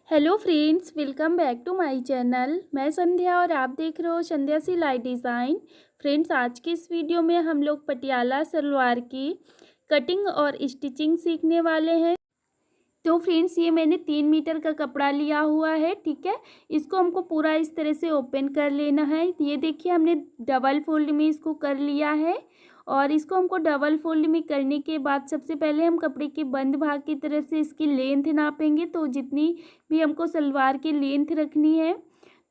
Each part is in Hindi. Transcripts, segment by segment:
Hello friends, welcome back to my channel. मैं संध्या और आप देख रहे हो संध्या सिलाई डिज़ाइन। फ्रेंड्स, आज के इस वीडियो में हम लोग पटियाला सलवार की कटिंग और स्टिचिंग सीखने वाले हैं। तो फ्रेंड्स, ये मैंने 3 मीटर का कपड़ा लिया हुआ है, ठीक है। इसको हमको पूरा इस तरह से ओपन कर लेना है। ये देखिए, हमने डबल फोल्ड में इसको कर लिया है। और इसको हमको डबल फोल्ड में करने के बाद सबसे पहले हम कपड़े के बंद भाग की तरफ से इसकी लेंथ नापेंगे। तो जितनी भी हमको सलवार की लेंथ रखनी है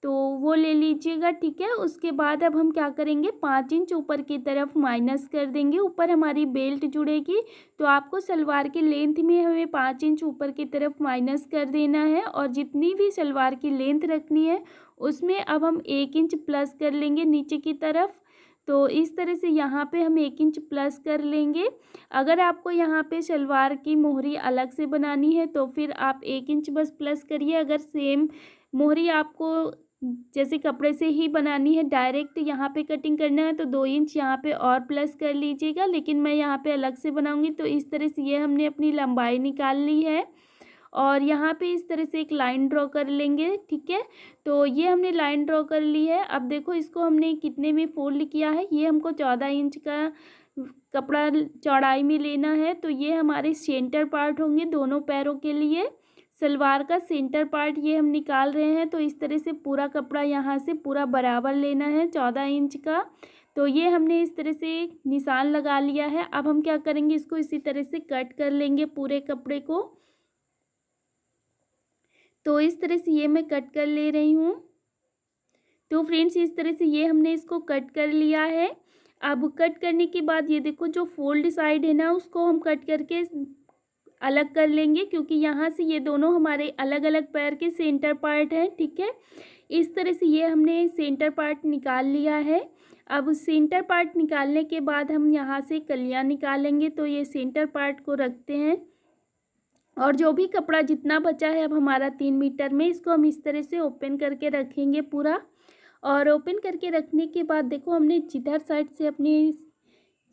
तो वो ले लीजिएगा, ठीक है। उसके बाद अब हम क्या करेंगे, 5 इंच ऊपर की तरफ माइनस कर देंगे। ऊपर हमारी बेल्ट जुड़ेगी तो आपको सलवार की लेंथ में हमें 5 इंच ऊपर की तरफ माइनस कर देना है। और जितनी भी सलवार की लेंथ रखनी है उसमें अब हम 1 इंच प्लस कर लेंगे नीचे की तरफ। तो इस तरह से यहाँ पे हम 1 इंच प्लस कर लेंगे। अगर आपको यहाँ पे सलवार की मोहरी अलग से बनानी है तो फिर आप 1 इंच बस प्लस करिए। अगर सेम मोहरी आपको जैसे कपड़े से ही बनानी है, डायरेक्ट यहाँ पे कटिंग करना है, तो 2 इंच यहाँ पे और प्लस कर लीजिएगा। लेकिन मैं यहाँ पे अलग से बनाऊँगी तो इस तरह से ये हमने अपनी लंबाई निकाल ली है। और यहाँ पे इस तरह से एक लाइन ड्रॉ कर लेंगे, ठीक है। तो ये हमने लाइन ड्रॉ कर ली है। अब देखो, इसको हमने कितने में फोल्ड किया है, ये हमको 14 इंच का कपड़ा चौड़ाई में लेना है। तो ये हमारे सेंटर पार्ट होंगे दोनों पैरों के लिए। सलवार का सेंटर पार्ट ये हम निकाल रहे हैं। तो इस तरह से पूरा कपड़ा यहाँ से पूरा बराबर लेना है 14 इंच का। तो ये हमने इस तरह से निशान लगा लिया है। अब हम क्या करेंगे, इसको इसी तरह से कट कर लेंगे पूरे कपड़े को। तो इस तरह से ये मैं कट कर ले रही हूँ। तो फ्रेंड्स, इस तरह से ये हमने इसको कट कर लिया है। अब कट करने के बाद ये देखो, जो फोल्ड साइड है ना उसको हम कट करके अलग कर लेंगे, क्योंकि यहाँ से ये दोनों हमारे अलग अलग पैर के सेंटर पार्ट हैं, ठीक है। इस तरह से ये हमने सेंटर पार्ट निकाल लिया है। अब सेंटर पार्ट निकालने के बाद हम यहाँ से कलियाँ निकालेंगे। तो ये सेंटर पार्ट को रखते हैं और जो भी कपड़ा जितना बचा है अब हमारा 3 मीटर में, इसको हम इस तरह से ओपन करके रखेंगे पूरा। और ओपन करके रखने के बाद देखो, हमने जिधर साइड से अपनी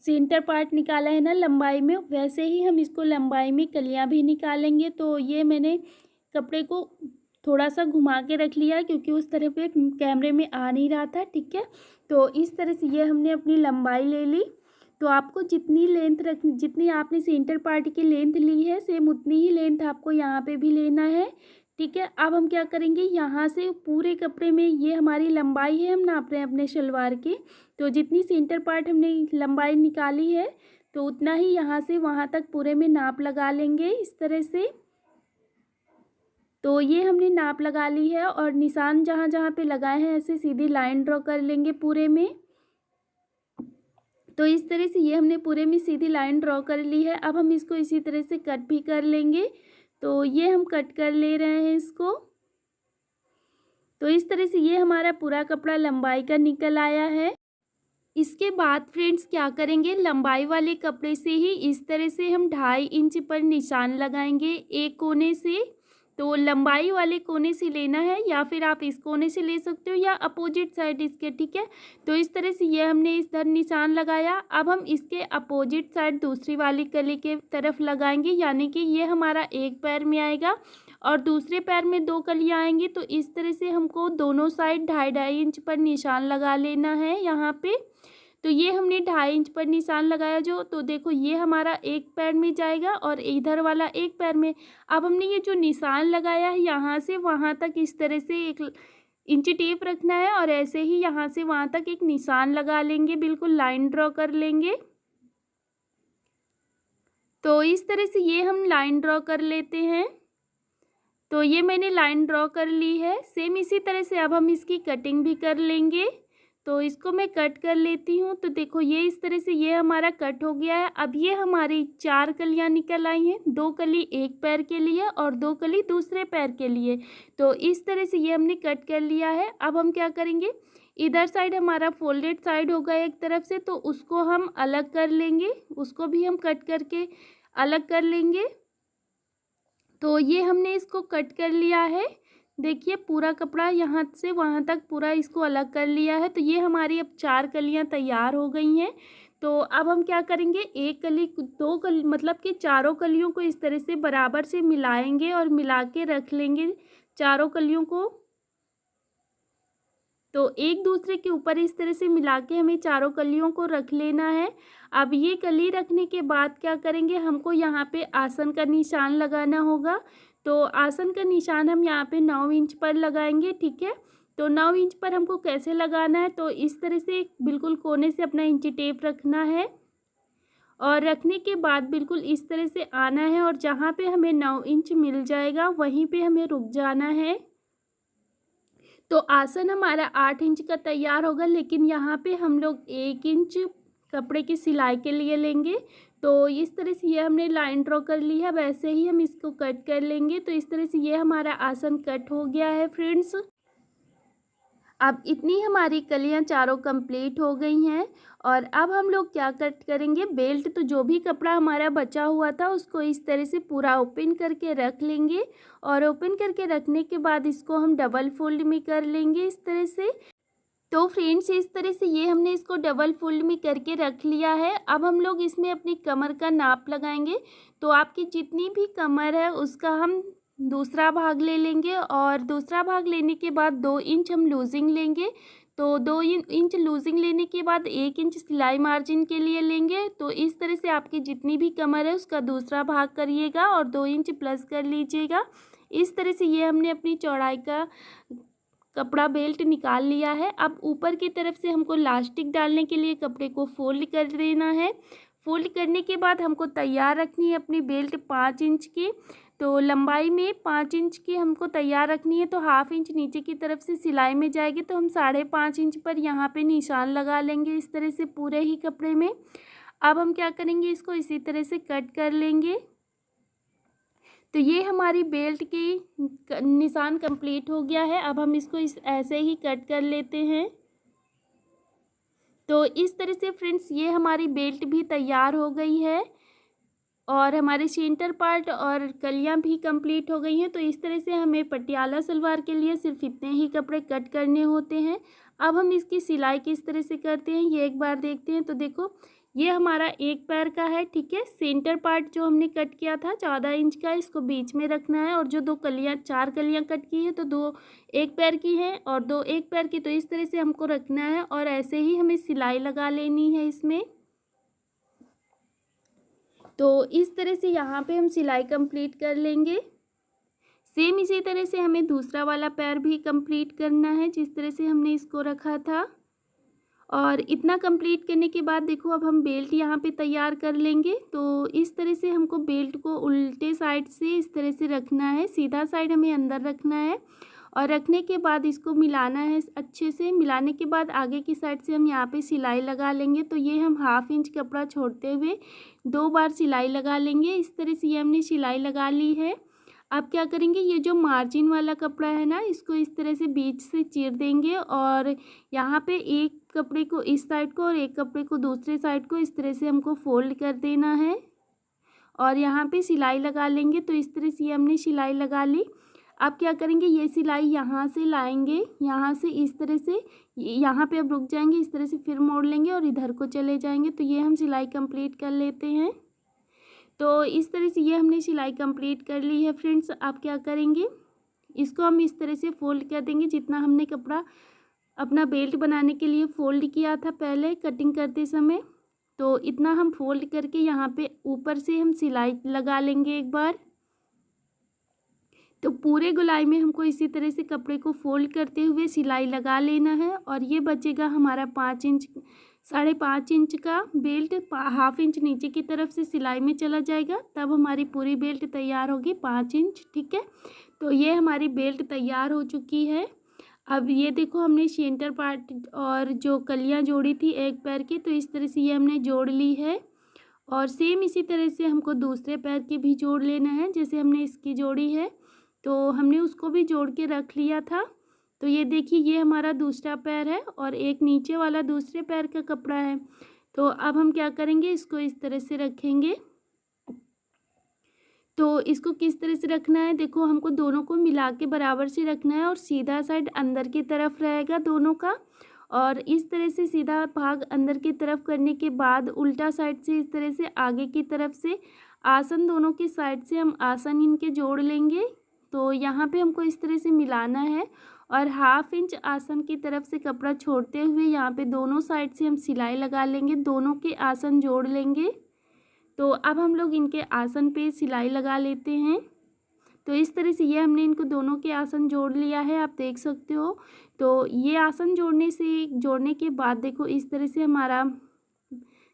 सेंटर पार्ट निकाला है ना लंबाई में, वैसे ही हम इसको लंबाई में कलियां भी निकालेंगे। तो ये मैंने कपड़े को थोड़ा सा घुमा के रख लिया क्योंकि उस तरह पे कैमरे में आ नहीं रहा था, ठीक है। तो इस तरह से ये हमने अपनी लंबाई ले ली। तो आपको जितनी लेंथ जितनी आपने सेंटर पार्ट की लेंथ ली है, सेम उतनी ही लेंथ आपको यहाँ पे भी लेना है, ठीक है। अब हम क्या करेंगे, यहाँ से पूरे कपड़े में ये हमारी लंबाई है, हम नाप रहे हैं अपने शलवार की। तो जितनी सेंटर पार्ट हमने लंबाई निकाली है तो उतना ही यहाँ से वहाँ तक पूरे में नाप लगा लेंगे इस तरह से। तो ये हमने नाप लगा ली है और निशान जहाँ जहाँ पे लगाए हैं ऐसे सीधी लाइन ड्रॉ कर लेंगे पूरे में। तो इस तरह से ये हमने पूरे में सीधी लाइन ड्रॉ कर ली है। अब हम इसको इसी तरह से कट भी कर लेंगे। तो ये हम कट कर ले रहे हैं इसको। तो इस तरह से ये हमारा पूरा कपड़ा लंबाई का निकल आया है। इसके बाद फ्रेंड्स क्या करेंगे, लंबाई वाले कपड़े से ही इस तरह से हम 2.5 इंच पर निशान लगाएंगे एक कोने से। तो लंबाई वाले कोने से लेना है, या फिर आप इस कोने से ले सकते हो या अपोजिट साइड इसके, ठीक है। तो इस तरह से ये हमने इधर निशान लगाया। अब हम इसके अपोजिट साइड दूसरी वाली कली के तरफ लगाएंगे, यानी कि ये हमारा एक पैर में आएगा और दूसरे पैर में 2 कलियाँ आएंगी। तो इस तरह से हमको दोनों साइड 2.5 इंच पर निशान लगा लेना है यहाँ पे। तो ये हमने 2.5 इंच पर निशान लगाया जो, तो देखो ये हमारा एक पैर में जाएगा और इधर वाला एक पैर में। अब हमने ये जो निशान लगाया है यहाँ से वहाँ तक इस तरह से 1 इंच टेप रखना है और ऐसे ही यहाँ से वहाँ तक एक निशान लगा लेंगे, बिल्कुल लाइन ड्रॉ कर लेंगे। तो इस तरह से ये हम लाइन ड्रॉ कर लेते हैं। तो ये मैंने लाइन ड्रॉ कर ली है। सेम इसी तरह से अब हम इसकी कटिंग भी कर लेंगे। तो इसको मैं कट कर लेती हूँ। तो देखो, ये इस तरह से ये हमारा कट हो गया है। अब ये हमारी 4 कलियाँ निकल आई हैं, 2 कली एक पैर के लिए और 2 कली दूसरे पैर के लिए। तो इस तरह से ये हमने कट कर लिया है। अब हम क्या करेंगे, इधर साइड हमारा फोल्डेड साइड होगा एक तरफ से, तो उसको हम अलग कर लेंगे, उसको भी हम कट करके अलग कर लेंगे। तो ये हमने इसको कट कर लिया है। देखिए, पूरा कपड़ा यहाँ से वहाँ तक पूरा इसको अलग कर लिया है। तो ये हमारी अब 4 कलियाँ तैयार हो गई हैं। तो अब हम क्या करेंगे, एक कली 2 कली मतलब कि चारों कलियों को इस तरह से बराबर से मिलाएंगे और मिला के रख लेंगे चारों कलियों को। तो एक दूसरे के ऊपर इस तरह से मिला के हमें चारों कलियों को रख लेना है। अब ये कली रखने के बाद क्या करेंगे, हमको यहाँ पे आसन का निशान लगाना होगा। तो आसन का निशान हम यहाँ पे 9 इंच पर लगाएंगे, ठीक है। तो 9 इंच पर हमको कैसे लगाना है, तो इस तरह से बिल्कुल कोने से अपना इंची टेप रखना है और रखने के बाद बिल्कुल इस तरह से आना है और जहाँ पे हमें 9 इंच मिल जाएगा वहीं पे हमें रुक जाना है। तो आसन हमारा 8 इंच का तैयार होगा, लेकिन यहाँ पे हम लोग 1 इंच कपड़े की सिलाई के लिए लेंगे। तो इस तरह से ये हमने लाइन ड्रॉ कर ली है, वैसे ही हम इसको कट कर लेंगे। तो इस तरह से ये हमारा आसन कट हो गया है फ्रेंड्स। अब इतनी हमारी कलियां चारों कंप्लीट हो गई हैं और अब हम लोग क्या कट करेंगे, बेल्ट। तो जो भी कपड़ा हमारा बचा हुआ था उसको इस तरह से पूरा ओपन करके रख लेंगे और ओपन करके रखने के बाद इसको हम डबल फोल्ड में कर लेंगे इस तरह से। तो फ्रेंड्स इस तरह से ये हमने इसको डबल फोल्ड में करके रख लिया है। अब हम लोग इसमें अपनी कमर का नाप लगाएंगे। तो आपकी जितनी भी कमर है उसका हम दूसरा भाग ले लेंगे और दूसरा भाग लेने के बाद 2 इंच हम लूजिंग लेंगे। तो 2 इंच लूजिंग लेने के बाद 1 इंच सिलाई मार्जिन के लिए लेंगे। तो इस तरह से आपकी जितनी भी कमर है उसका दूसरा भाग करिएगा और 2 इंच प्लस कर लीजिएगा। इस तरह से ये हमने अपनी चौड़ाई का कपड़ा बेल्ट निकाल लिया है। अब ऊपर की तरफ से हमको लास्टिक डालने के लिए कपड़े को फोल्ड कर देना है। फोल्ड करने के बाद हमको तैयार रखनी है अपनी बेल्ट 5 इंच की। तो लंबाई में 5 इंच की हमको तैयार रखनी है। तो हाफ इंच नीचे की तरफ से सिलाई में जाएगी, तो हम 5.5 इंच पर यहाँ पे निशान लगा लेंगे इस तरह से पूरे ही कपड़े में। अब हम क्या करेंगे, इसको इसी तरह से कट कर लेंगे। तो ये हमारी बेल्ट की निशान कंप्लीट हो गया है। अब हम इसको ऐसे ही कट कर लेते हैं। तो इस तरह से फ्रेंड्स ये हमारी बेल्ट भी तैयार हो गई है और हमारे सेंटर पार्ट और कलियां भी कंप्लीट हो गई हैं। तो इस तरह से हमें पटियाला सलवार के लिए सिर्फ इतने ही कपड़े कट करने होते हैं। अब हम इसकी सिलाई किस तरह से करते हैं ये एक बार देखते हैं। तो देखो ये हमारा एक पैर का है, ठीक है। सेंटर पार्ट जो हमने कट किया था 14 इंच का, इसको बीच में रखना है और जो 4 कलियां कट की है तो 2 एक पैर की हैं और 2 एक पैर की, तो इस तरह से हमको रखना है और ऐसे ही हमें सिलाई लगा लेनी है इसमें। तो इस तरह से यहाँ पे हम सिलाई कंप्लीट कर लेंगे। सेम इसी तरह से हमें दूसरा वाला पैर भी कंप्लीट करना है जिस तरह से हमने इसको रखा था। और इतना कंप्लीट करने के बाद देखो अब हम बेल्ट यहाँ पे तैयार कर लेंगे। तो इस तरह से हमको बेल्ट को उल्टे साइड से इस तरह से रखना है, सीधा साइड हमें अंदर रखना है और रखने के बाद इसको मिलाना है अच्छे से। मिलाने के बाद आगे की साइड से हम यहाँ पे सिलाई लगा लेंगे। तो ये हम हाफ इंच कपड़ा छोड़ते हुए 2 बार सिलाई लगा लेंगे। इस तरह से ये हमने सिलाई लगा ली है। अब क्या करेंगे, ये जो मार्जिन वाला कपड़ा है ना, इसको इस तरह से बीच से चीर देंगे और यहाँ पे एक कपड़े को इस साइड को और एक कपड़े को दूसरे साइड को इस तरह से हमको फोल्ड कर देना है और यहाँ पे सिलाई लगा लेंगे। तो इस तरह से ये हमने सिलाई लगा ली। अब क्या करेंगे, ये सिलाई यहाँ से लाएंगे, यहाँ से इस तरह से यहाँ पे अब रुक जाएंगे, इस तरह से फिर मोड़ लेंगे और इधर को चले जाएंगे। तो ये हम सिलाई कंप्लीट कर लेते हैं। तो इस तरह से ये हमने सिलाई कंप्लीट कर ली है फ्रेंड्स। अब क्या करेंगे, इसको हम इस तरह से फोल्ड कर देंगे जितना हमने कपड़ा अपना बेल्ट बनाने के लिए फोल्ड किया था पहले कटिंग करते समय। तो इतना हम फोल्ड करके यहाँ पे ऊपर से हम सिलाई लगा लेंगे एक बार। तो पूरे गोलाई में हमको इसी तरह से कपड़े को फोल्ड करते हुए सिलाई लगा लेना है और ये बचेगा हमारा 5.5 इंच का बेल्ट। हाफ इंच नीचे की तरफ से सिलाई में चला जाएगा, तब हमारी पूरी बेल्ट तैयार होगी 5 इंच, ठीक है। तो ये हमारी बेल्ट तैयार हो चुकी है। अब ये देखो हमने सेंटर पार्ट और जो कलियां जोड़ी थी एक पैर की, तो इस तरह से ये हमने जोड़ ली है और सेम इसी तरह से हमको दूसरे पैर की भी जोड़ लेना है। जैसे हमने इसकी जोड़ी है तो हमने उसको भी जोड़ के रख लिया था। तो ये देखिए ये हमारा दूसरा पैर है और एक नीचे वाला दूसरे पैर का कपड़ा है। तो अब हम क्या करेंगे, इसको इस तरह से रखेंगे। तो इसको किस तरह से रखना है, देखो हमको दोनों को मिला के बराबर से रखना है और सीधा साइड अंदर की तरफ रहेगा दोनों का। और इस तरह से सीधा भाग अंदर की तरफ करने के बाद उल्टा साइड से इस तरह से आगे की तरफ से आसन दोनों की साइड से हम आसन इनके जोड़ लेंगे, तो यहाँ पे हमको इस तरह से मिलाना है और 1/2 इंच आसन की तरफ से कपड़ा छोड़ते हुए यहाँ पे दोनों साइड से हम सिलाई लगा लेंगे, दोनों के आसन जोड़ लेंगे। तो अब हम लोग इनके आसन पे सिलाई लगा लेते हैं। तो इस तरह से ये हमने इनको दोनों के आसन जोड़ लिया है, आप देख सकते हो। तो ये आसन जोड़ने के बाद देखो इस तरह से हमारा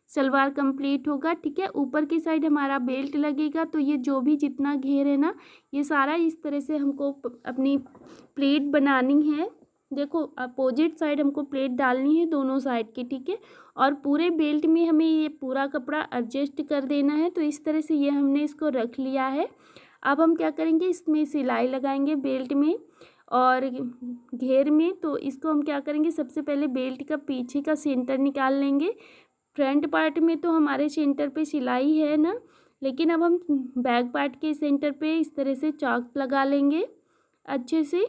सलवार कंप्लीट होगा, ठीक है। ऊपर की साइड हमारा बेल्ट लगेगा, तो ये जो भी जितना घेर है ना, ये सारा इस तरह से हमको अपनी प्लेट बनानी है। देखो अपोजिट साइड हमको प्लेट डालनी है दोनों साइड की, ठीक है। और पूरे बेल्ट में हमें ये पूरा कपड़ा एडजस्ट कर देना है। तो इस तरह से ये हमने इसको रख लिया है। अब हम क्या करेंगे, इसमें सिलाई लगाएंगे बेल्ट में और घेर में। तो इसको हम क्या करेंगे, सबसे पहले बेल्ट का पीछे का सेंटर निकाल लेंगे। फ्रंट पार्ट में तो हमारे सेंटर पे सिलाई है ना, लेकिन अब हम बैक पार्ट के सेंटर पे इस तरह से चाक लगा लेंगे अच्छे से,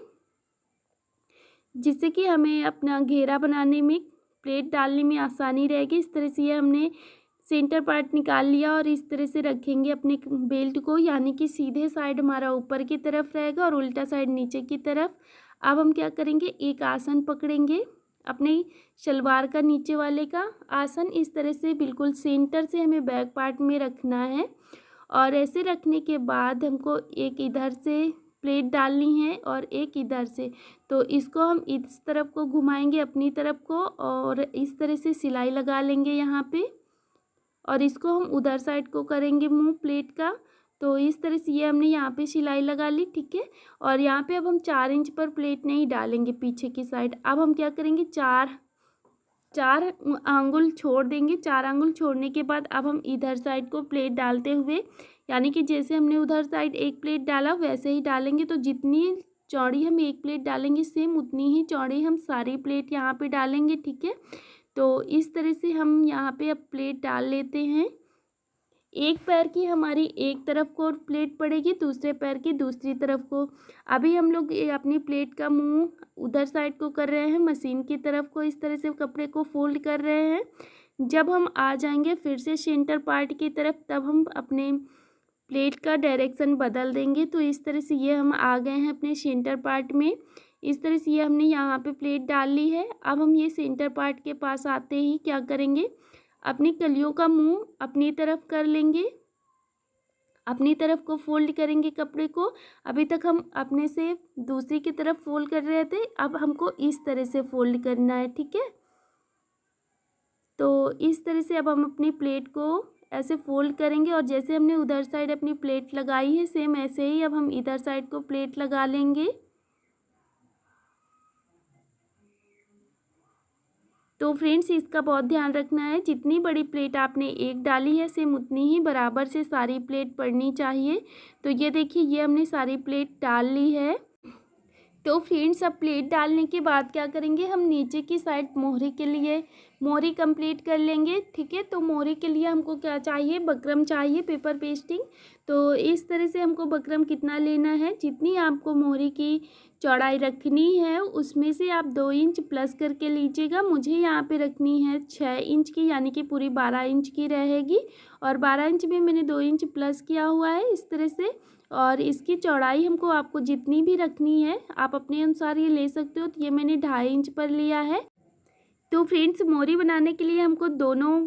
जिससे कि हमें अपना घेरा बनाने में, प्लेट डालने में आसानी रहेगी। इस तरह से ये हमने सेंटर पार्ट निकाल लिया और इस तरह से रखेंगे अपने बेल्ट को, यानी कि सीधे साइड हमारा ऊपर की तरफ रहेगा और उल्टा साइड नीचे की तरफ। अब हम क्या करेंगे, एक आसन पकड़ेंगे अपने शलवार का नीचे वाले का आसन, इस तरह से बिल्कुल सेंटर से हमें बैक पार्ट में रखना है। और ऐसे रखने के बाद हमको एक इधर से प्लेट डालनी है और एक इधर से। तो इसको हम इस तरफ को घुमाएंगे अपनी तरफ को और इस तरह से सिलाई लगा लेंगे यहाँ पे, और इसको हम उधर साइड को करेंगे मुंह प्लेट का। तो इस तरह से ये हमने यहाँ पे सिलाई लगा ली, ठीक है। और यहाँ पे अब हम 4 इंच पर प्लेट नहीं डालेंगे पीछे की साइड। अब हम क्या करेंगे, चार आंगुल छोड़ देंगे। 4 आंगुल छोड़ने के बाद अब हम इधर साइड को प्लेट डालते हुए, यानी कि जैसे हमने उधर साइड एक प्लेट डाला वैसे ही डालेंगे। तो जितनी चौड़ी हम एक प्लेट डालेंगे सेम उतनी ही चौड़ी हम सारी प्लेट यहाँ पे डालेंगे, ठीक है। तो इस तरह से हम यहाँ पे अब प्लेट डाल लेते हैं। एक पैर की हमारी एक तरफ को प्लेट पड़ेगी, दूसरे पैर की दूसरी तरफ को। अभी हम लोग अपनी प्लेट का मुंह उधर साइड को कर रहे हैं, मशीन की तरफ को इस तरह से कपड़े को फोल्ड कर रहे हैं। जब हम आ जाएंगे फिर से सेंटर पार्ट की तरफ, तब हम अपने प्लेट का डायरेक्शन बदल देंगे। तो इस तरह से ये हम आ गए हैं अपने सेंटर पार्ट में। इस तरह से ये हमने यहाँ पे प्लेट डाल ली है। अब हम ये सेंटर पार्ट के पास आते ही क्या करेंगे, अपनी कलियों का मुंह अपनी तरफ कर लेंगे, अपनी तरफ को फोल्ड करेंगे कपड़े को। अभी तक हम अपने से दूसरी की तरफ फोल्ड कर रहे थे, अब हमको इस तरह से फोल्ड करना है, ठीक है। तो इस तरह से अब हम अपनी प्लेट को ऐसे फोल्ड करेंगे और जैसे हमने उधर साइड अपनी प्लेट लगाई है सेम ऐसे ही अब हम इधर साइड को प्लेट लगा लेंगे। तो फ्रेंड्स इसका बहुत ध्यान रखना है, जितनी बड़ी प्लेट आपने एक डाली है सेम उतनी ही बराबर से सारी प्लेट पड़नी चाहिए। तो ये देखिए ये हमने सारी प्लेट डाल ली है। तो फ्रेंड्स अब प्लेट डालने के बाद क्या करेंगे, हम नीचे की साइड मोहरी के लिए मोहरी कंप्लीट कर लेंगे, ठीक है। तो मोहरी के लिए हमको क्या चाहिए, बकरम चाहिए, पेपर पेस्टिंग। तो इस तरह से हमको बकरम कितना लेना है, जितनी आपको मोहरी की चौड़ाई रखनी है उसमें से आप 2 इंच प्लस करके लीजिएगा। मुझे यहाँ पे रखनी है 6 इंच की, यानी कि पूरी 12 इंच की रहेगी। और 12 इंच में मैंने 2 इंच प्लस किया हुआ है इस तरह से। और इसकी चौड़ाई हमको आपको जितनी भी रखनी है आप अपने अनुसार ये ले सकते हो। तो ये मैंने 2.5 इंच पर लिया है। तो फ्रेंड्स मोहरी बनाने के लिए हमको दोनों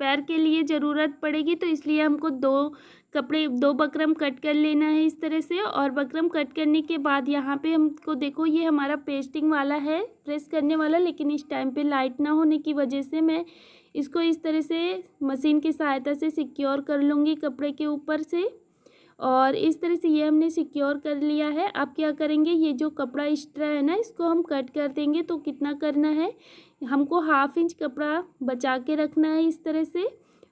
पैर के लिए ज़रूरत पड़ेगी, तो इसलिए हमको 2 बकरम कट कर लेना है इस तरह से। और बकरम कट करने के बाद यहाँ पे हमको देखो ये हमारा पेस्टिंग वाला है, प्रेस करने वाला, लेकिन इस टाइम पे लाइट ना होने की वजह से मैं इसको इस तरह से मशीन की सहायता से सिक्योर कर लूँगी कपड़े के ऊपर से। और इस तरह से ये हमने सिक्योर कर लिया है। अब क्या करेंगे, ये जो कपड़ा एक्स्ट्रा है ना इसको हम कट कर देंगे। तो कितना करना है, हमको 1/2 इंच कपड़ा बचा के रखना है इस तरह से।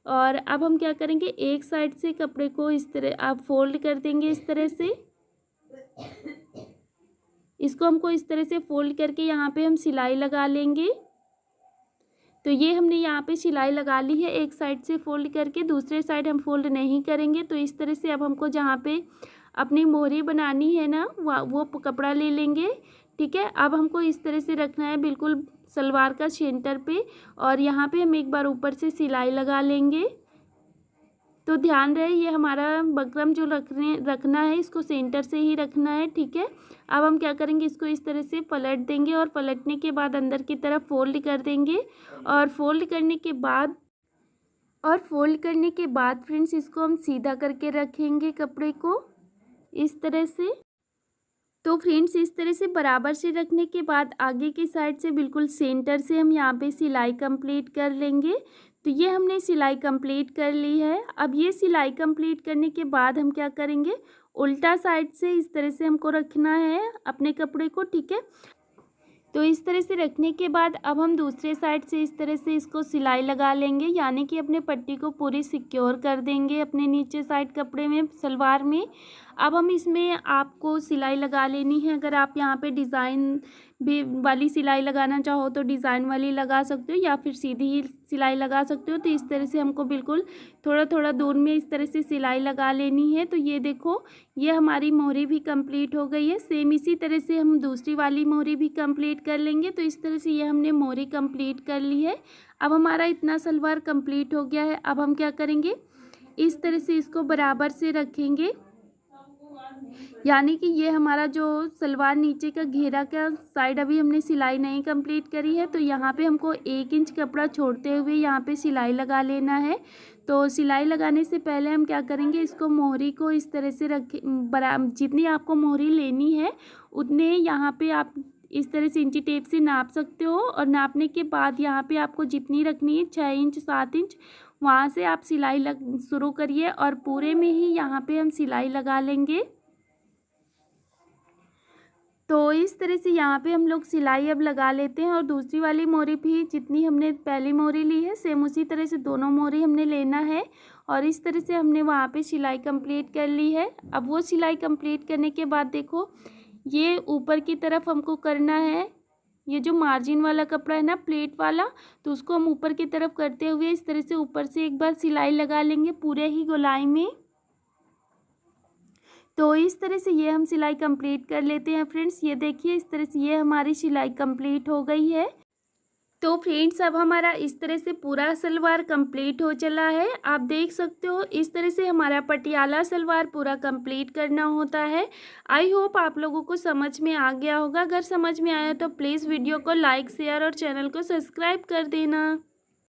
और अब हम क्या करेंगे, एक साइड से कपड़े को इस तरह आप फोल्ड कर देंगे इस तरह से। इसको हमको इस तरह से फोल्ड करके यहाँ पे हम सिलाई लगा लेंगे। तो ये हमने यहाँ पे सिलाई लगा ली है, एक साइड से फोल्ड करके, दूसरे साइड हम फोल्ड नहीं करेंगे। तो इस तरह से अब हमको जहाँ पे अपनी मोहरी बनानी है ना वो कपड़ा ले लेंगे, ठीक है। अब हमको इस तरह से रखना है बिल्कुल सलवार का सेंटर पे, और यहाँ पे हम एक बार ऊपर से सिलाई लगा लेंगे। तो ध्यान रहे ये हमारा बकरम जो रखना है इसको सेंटर से ही रखना है, ठीक है। अब हम क्या करेंगे, इसको इस तरह से पलट देंगे और पलटने के बाद अंदर की तरफ फोल्ड कर देंगे और फोल्ड करने के बाद फ्रेंड्स इसको हम सीधा करके रखेंगे कपड़े को इस तरह से। तो फ्रेंड्स इस तरह से बराबर से रखने के बाद आगे की साइड से बिल्कुल सेंटर से हम यहाँ पे सिलाई कंप्लीट कर लेंगे। तो ये हमने सिलाई कंप्लीट कर ली है। अब ये सिलाई कंप्लीट करने के बाद हम क्या करेंगे, उल्टा साइड से इस तरह से हमको रखना है अपने कपड़े को, ठीक है। तो इस तरह से रखने के बाद अब हम दूसरे साइड से इस तरह से इसको सिलाई लगा लेंगे, यानी कि अपने पट्टी को पूरी सिक्योर कर देंगे अपने नीचे साइड कपड़े में, सलवार में। अब हम इसमें आपको सिलाई लगा लेनी है। अगर आप यहाँ पे डिज़ाइन भी वाली सिलाई लगाना चाहो तो डिज़ाइन वाली लगा सकते हो या फिर सीधी ही सिलाई लगा सकते हो। तो इस तरह से हमको बिल्कुल थोड़ा थोड़ा दूर में इस तरह से सिलाई लगा लेनी है। तो ये देखो, ये हमारी मोहरी भी कंप्लीट हो गई है। सेम इसी तरह से हम दूसरी वाली मोहरी भी कंप्लीट कर लेंगे। तो इस तरह से ये हमने मोहरी कंप्लीट कर ली है। अब हमारा इतना सलवार कंप्लीट हो गया है। अब हम क्या करेंगे, इस तरह से इसको बराबर से रखेंगे, यानी कि ये हमारा जो सलवार नीचे का घेरा का साइड अभी हमने सिलाई नहीं कंप्लीट करी है। तो यहाँ पे हमको 1 इंच कपड़ा छोड़ते हुए यहाँ पे सिलाई लगा लेना है। तो सिलाई लगाने से पहले हम क्या करेंगे, इसको मोहरी को इस तरह से रखें, जितनी आपको मोहरी लेनी है उतने यहाँ पे आप इस तरह से इंची टेप से नाप सकते हो। और नापने के बाद यहाँ पे आपको जितनी रखनी है 6 इंच 7 इंच, वहाँ से आप सिलाई शुरू करिए और पूरे में ही यहाँ पे हम सिलाई लगा लेंगे। तो इस तरह से यहाँ पे हम लोग सिलाई अब लगा लेते हैं और दूसरी वाली मोहरी भी जितनी हमने पहली मोहरी ली है सेम उसी तरह से दोनों मोहरी हमने लेना है। और इस तरह से हमने वहाँ पे सिलाई कंप्लीट कर ली है। अब वो सिलाई कंप्लीट करने के बाद देखो, ये ऊपर की तरफ हमको करना है, ये जो मार्जिन वाला कपड़ा है ना प्लेट वाला, तो उसको हम ऊपर की तरफ करते हुए इस तरह से ऊपर से एक बार सिलाई लगा लेंगे पूरे ही गोलाई में। तो इस तरह से ये हम सिलाई कंप्लीट कर लेते हैं फ्रेंड्स। ये देखिए, इस तरह से ये हमारी सिलाई कंप्लीट हो गई है। तो फ्रेंड्स अब हमारा इस तरह से पूरा सलवार कंप्लीट हो चला है। आप देख सकते हो इस तरह से हमारा पटियाला सलवार पूरा कंप्लीट करना होता है। आई होप आप लोगों को समझ में आ गया होगा। अगर समझ में आया तो प्लीज़ वीडियो को लाइक शेयर और चैनल को सब्सक्राइब कर देना।